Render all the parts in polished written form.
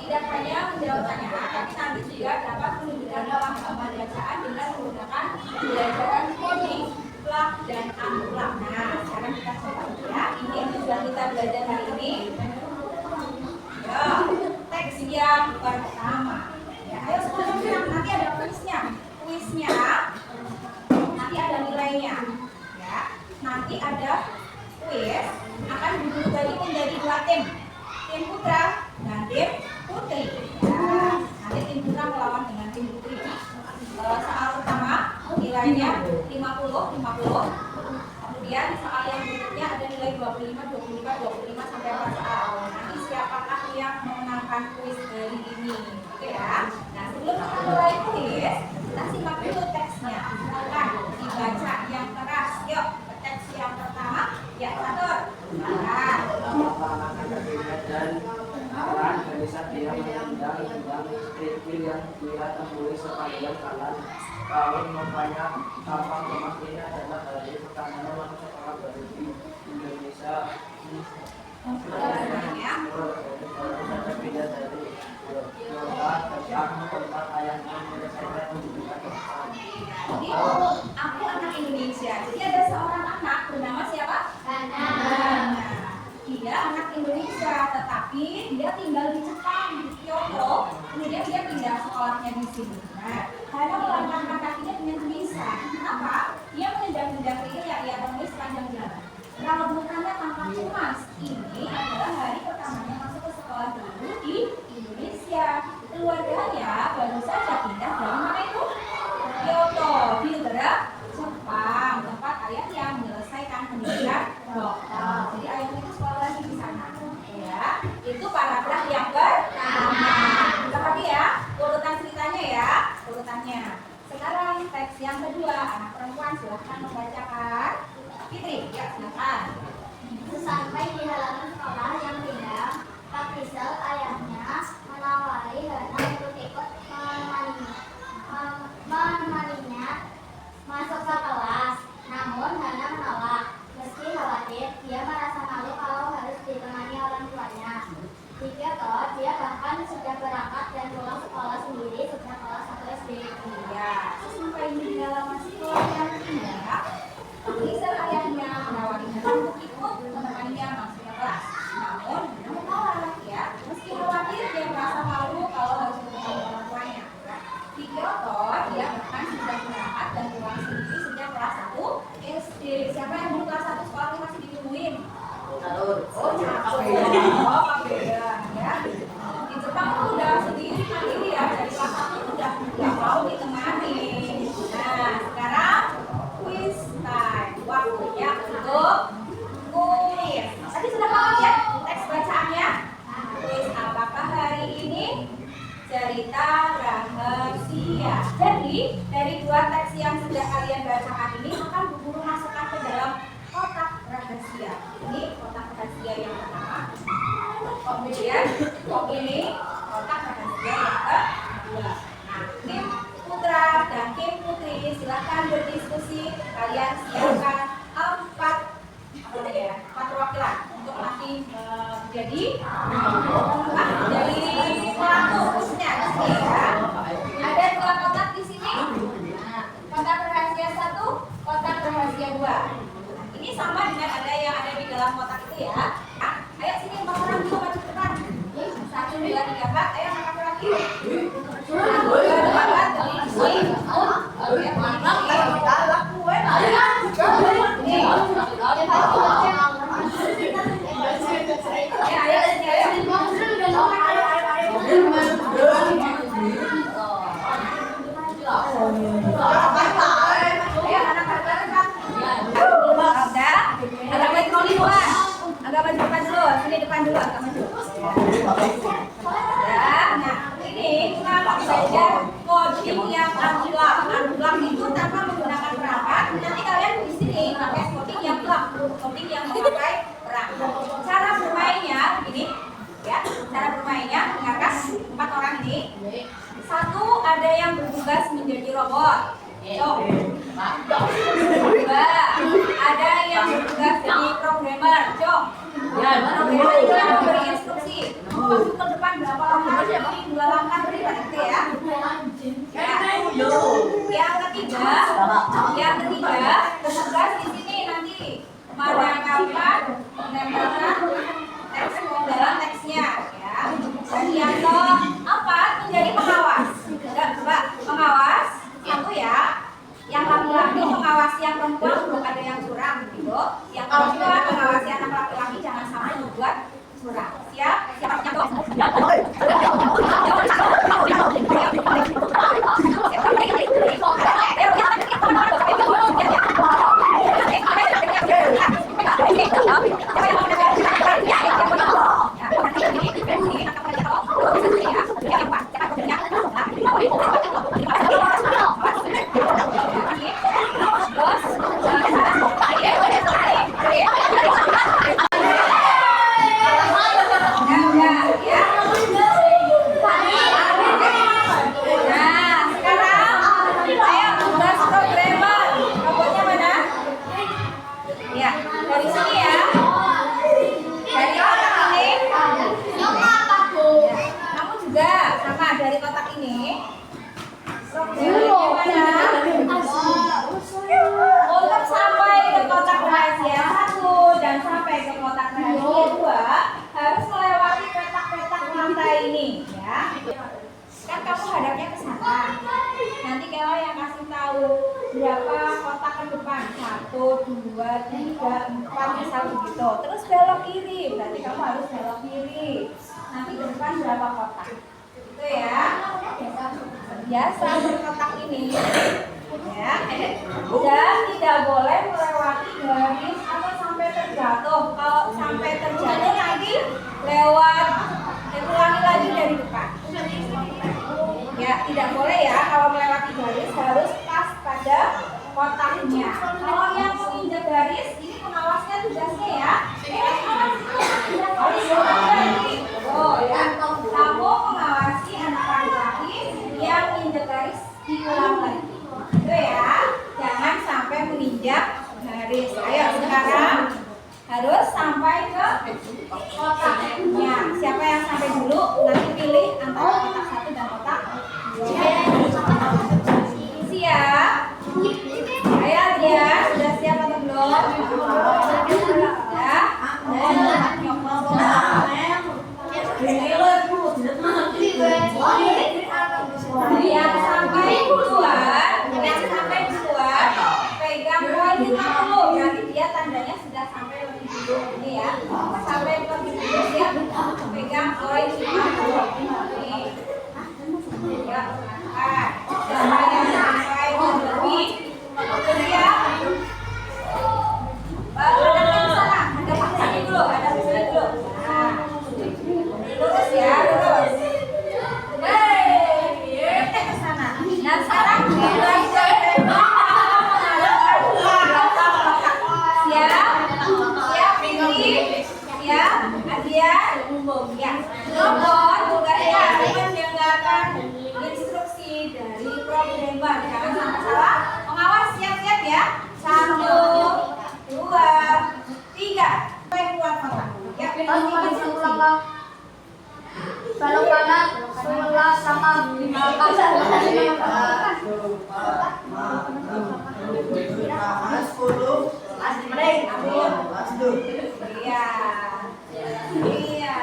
Tidak hanya menjawab pertanyaan, tapi nanti juga dapat menunjukkan pemahaman bacaan dengan menggunakan pembelajaran coding, plak, dan unplak. Nah, sekarang kita coba ya. Ini yang sudah kita belajar hari ini. Ya, teks yang pertama. Ya, ayo semuanya, nanti ada kuisnya. Kuisnya nanti ada nilainya. Ya, nanti ada kuis akan dibagi menjadi dua tim putra dan tim putri. Ya, nanti tim putra melawan dengan tim putri. Soal pertama nilainya 50. Kemudian soal yang berikutnya ada nilai 25 sampai 4 soal. Nanti siapakah yang memenangkan kuis hari ini? Oke ya. Nah, sebelum kita mulai kuis, kita simak dulu teksnya. Silakan dibaca yang keras. Yuk, teks yang pertama. Ya, Satur. Silakan. Dan orang bisa dia mengundang istri yang dia temui sepanjang jalan tahun membanyak kapal kemas ini adalah hari pertama masuk sekolah baru di Indonesia. Beda dari tempat ayahnya menyelesaikan pendidikan. Jadi aku anak Indonesia. Jadi ada seorang anak bernama siapa? Hana. Dia anak Indonesia, tetapi dia tinggal di Jepang, di Kyoto. Kemudian dia pindah sekolahnya di sini. Nah, Hana melangkahkan kakinya dengan gelisah. Kenapa? Dia menendang-nendang rel yang ia temui sepanjang jalan. Raut mukanya tampak cemas. Ini adalah hari pertamanya masuk ke sekolah baru di Indonesia. Keluarganya baru saja pindah dari mana itu? Kyoto, di negara Jepang, tempat ayahnya menyelesaikan pendidikan dokter. Jadi ayahnya itu sekolah lagi di sana. Ya, itu paragraf yang pertama. Tapi ya, urutan ceritanya ya, urutannya. Sekarang teks yang kedua, anak perempuan silahkan membacakan. Fitri, ya silakan. Sesampai di halaman sekolah yang pindah, Kak Rizal ayahnya menawari Hana untuk ikut menemaninya masuk ke kelas. Namun Hana menolak. Meski khawatir, dia merasa malu kalau harus ditemani orang tuanya. Di Kyoto, dia bahkan sudah berangkat dan pulang sekolah sendiri sejak kelas 1 SD. Ya, sesampai di halaman sekolah yang pindah, Kak Rizal ayahnya menawari Hana untuk ikut menemaninya masuk ke kelas. Namun Hana menolak ya. Meski khawatir, dia merasa malu kalau harus ditemani orang tuanya. Di Kyoto, dia bahkan sudah berangkat dan pulang sendiri sejak kelas 1 SD. Siapa yang dulu kelas 1 sekolahnya masih ditungguin? Oh, Pak Beda ya. Di Jepang itu udah sendiri mandiri ya. Dari kelas 1 udah nggak mau ditemani. Nah, sekarang quiz time. Waktunya untuk kuis. Tadi sudah paham ya teks bacaannya? Kuis apakah hari ini? Cerita rahasia. Jadi dari dua teks yang sudah kalian bacakan ini akan Bu Guru masukkan ke dalam kotak rahasia. Ini kotak rahasia yang pertama. Kemudian ini kotak rahasia yang kedua. Nah, tim putra dan tim putri silakan berdiskusi. Kalian siapkan 4 perwakilan untuk nanti jadi pelaku khususnya ya. Ada 2 kotak di sini. Kotak rahasia 1, kotak rahasia 2. Ingat Ini sama dengan ada yang ada di dalam kotak itu ya. Nah, ayo sini 4 orang dulu maju ke depan. 1, 2, 3, 4. Ayo angkat kaki. 1, 2, 3, agak maju depan dulu, sini depan dulu, agak maju. Ya, nah ini kenapa belajar coding yang unblock? Unblock itu tanpa menggunakan perangkat. Nanti kalian di sini pakai coding yang block, coding yang memakai perangkat. Cara bermainnya begini, ya. Cara bermainnya dengarkan 4 orang ini. 1 ada yang bertugas menjadi robot. Cok. 2 ada yang bertugas jadi programmer. Cok. Programmer itu yang memberi instruksi. Masuk ke depan berapa langkah? Ini 2 langkah beri berarti ya. Yang ketiga bertugas di sini nanti menambahkan teks dalam teksnya ya. Dan yang keempat menjadi pengawas. Coba pengawas 1 ya. Yang laki-laki mengawasi yang perempuan belum ada yang curang gitu. Yang perempuan mengawasi anak laki-laki jangan sampai membuat curang. Siap? Siap? Dari kotak ini untuk sampai ke kotak rahasia 1 dan sampai ke kotak rahasia 2 harus melewati petak-petak lantai ini ya. Kan kamu hadapnya ke sana. Nanti kalau yang kasih tahu berapa kotak ke depan 1, 2, 3, 4 misal begitu. Terus belok kiri, berarti kamu harus belok kiri. Nanti ke depan berapa kotak? Itu ya, biasa berkotak ini ya, dan tidak boleh melewati garis atau sampai terjatuh. Kalau sampai terjatuh nanti lewat ulangi lagi dari depan ya, tidak boleh ya. Kalau melewati garis harus pas pada kotaknya. Kalau yang menginjak garis ini pengawasnya tugasnya ya, harus oh ya, kamu mengawasi anak laki-laki yang menginjak garis diulang lagi itu ya, jangan sampai menginjak garis. Ayo sekarang harus sampai ke kotaknya. Siapa yang sampai dulu nanti pilih antara kotak 1 dan kotak 2. Siap? Ayo Adrian, sudah siap atau belum? Ya. Yang sampai duluan, pegang poin dulu. Berarti dia tandanya sudah sampai lebih dulu ini ya. Sampai lebih dulu siap. Pegang poin 50. Nih. Ya, siapa yang sampai lebih siap? Baru ada di sana. Ada sini dulu, ada sini dulu. Nah, lurus ya, lurus. Dan sekarang siap pilih ya Adia ya. Robot tugasnya mendengarkan instruksi dari programmer, jangan sampai salah. Pengawas siap-siap ya. 1, 2, 3. Sampai keluar kotak ya. Belok kanan, sebelah sama Iya. Iya.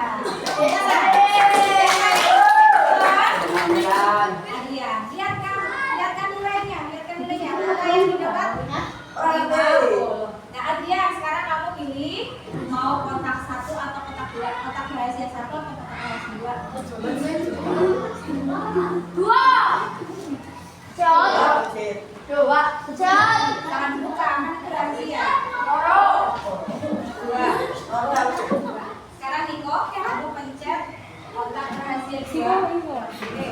Iya. Lihatkan nilainya. Apa yang didapat? 50. Nah, Adrian, sekarang kamu pilih mau kotak 1 atau kotak 2? Kotak rahasia 1 atau kotak rahasia 2? Jangan dibuka, kan itu rahasia. 2. Sekarang Niko, kamu pencet kotak rahasia 2. Oke.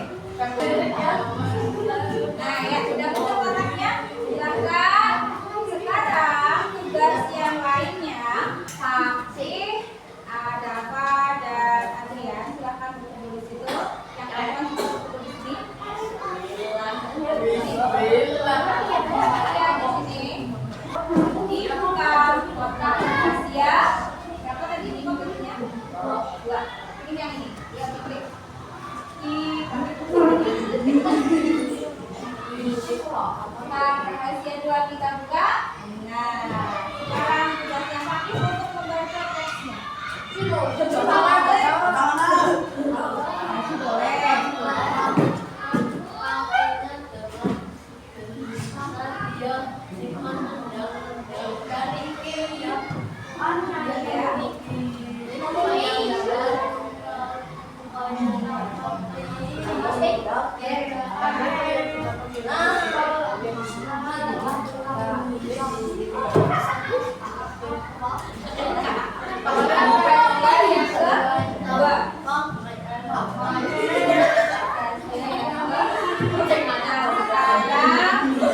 Nah, ya sudah buka kotaknya. Silakan. Sekarang tugas yang lainnya, Sakti, Dava dan Adrian, silakan duduk di situ. Yang lain duduk di sini. Dibuka kotak rahasia. Berapa tadi Niko pilihnya? 2. Ini yang ini. Ya, diklik. Kotak rahasia 2 kita buka. Nah, sekarang tugas yang Sakti untuk membaca teksnya.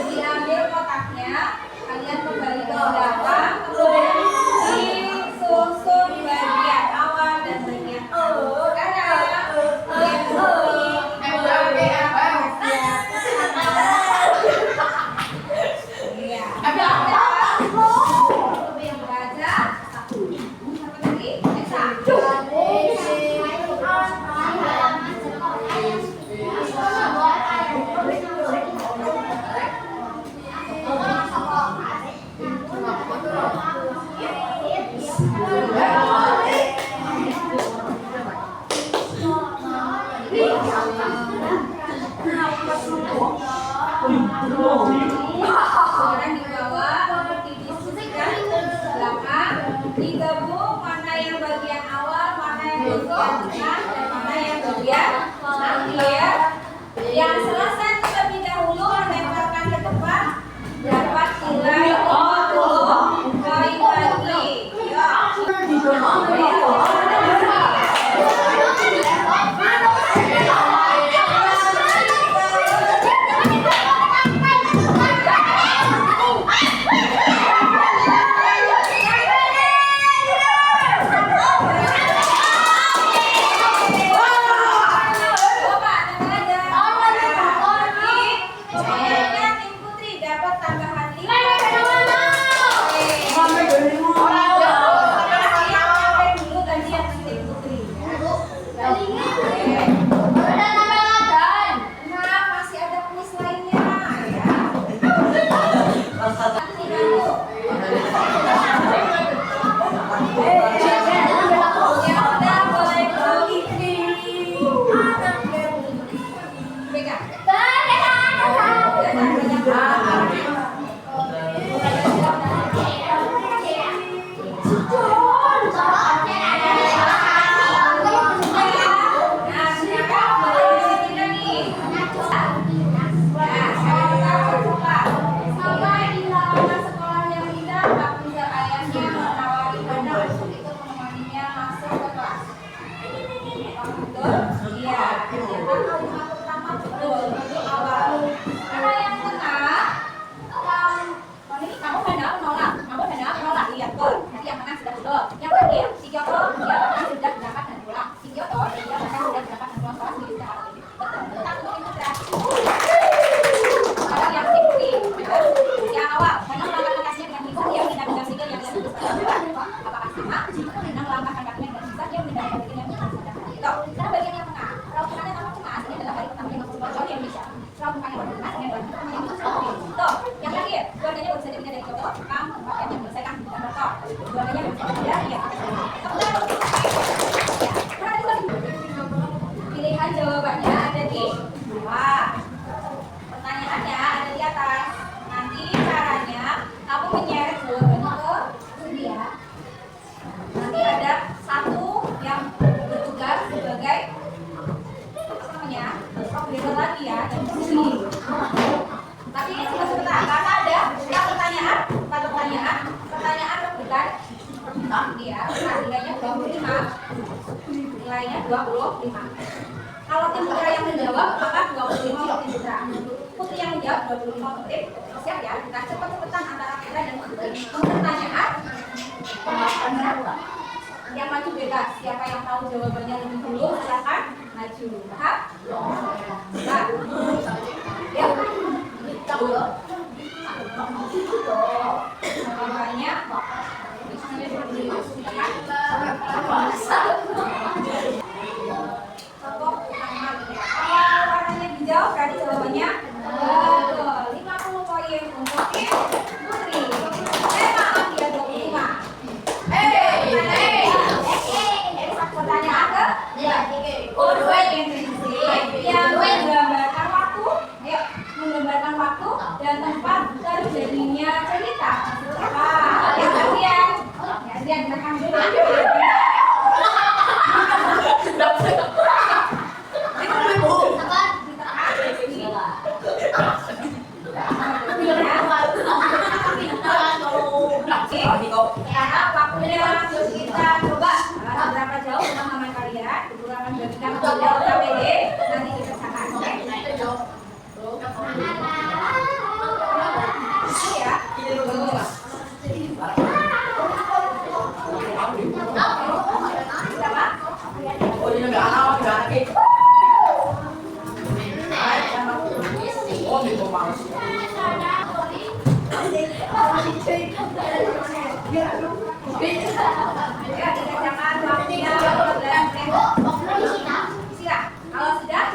Diambil kotaknya, kalian kembali ke belakang, kemudian disusun bagian awal dan bagian Sekarang di bawah didiskusikan belakang, digabung mana yang bagian awal, mana yang bagian tengah, dan mana yang bagian akhir. Yang selesai terlebih dahulu menempelkan ke depan dapat nilai 50 poin lagi. Yang terakhir, keluarganya baru saja pindah dari Kyoto, kamu tempat yang menyelesaikan Ya, ya. Pilihan jawabannya ada di bawah. Pertanyaannya ada di atas. Nanti caranya kamu menyeret jawabannya ke sini ya. Nanti ada satu yang bertugas sebagai apa namanya? Operator lagi ya dari sini. Tapi sebentar karena ada pertanyaan rebutan ya, nilainya 25. Nilainya 25. Kalau tim putra yang menjawab maka 25 untuk tim putra. Putri yang menjawab 25 untuk tim. Siap ya, kita cepat-cepatan antara putra dan putri. Pertanyaan yang maju bebas. Siapa yang tahu jawabannya lebih dulu silakan maju. Paham? Nah. Ya. Jawabannya warnanya hijau berarti jawabannya betul. 50 poin untuk tim putri. Maaf ya 25. Pertanyaan kedua yang menggambarkan waktu, ayo menggambarkan waktu dan tempat terjadinya cerita. Yang kalian, ya direkam dulu. Karena waktunya langsung kita coba berapa jauh pemahaman kalian, kekurangan bagikan jauh KPD, nanti kita samakan. Ya, kalau sudah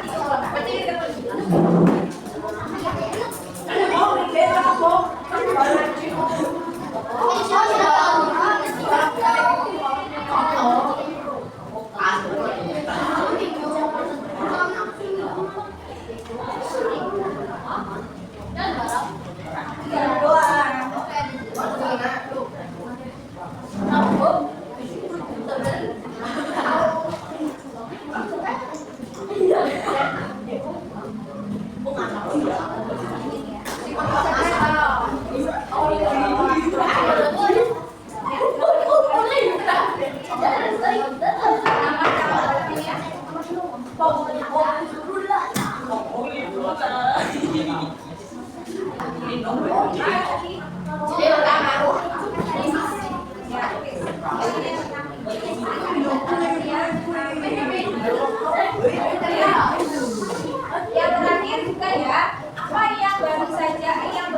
yang terakhir juga ya, apa yang baru saja yang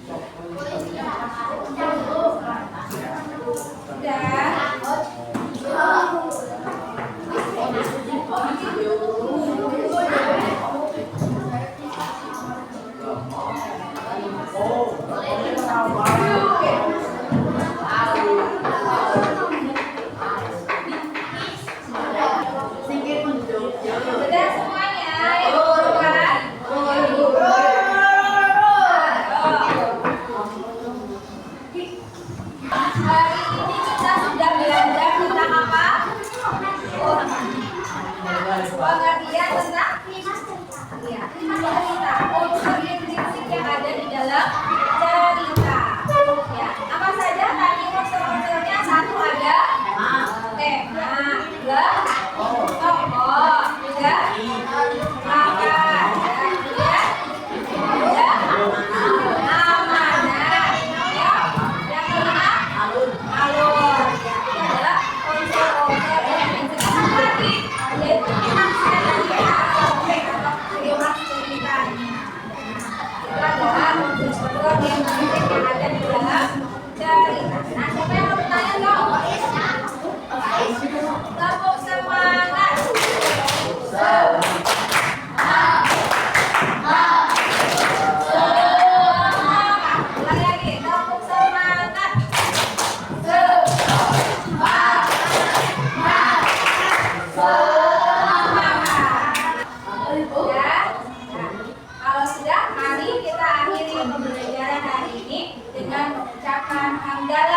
dengan mengucapkan hamdalah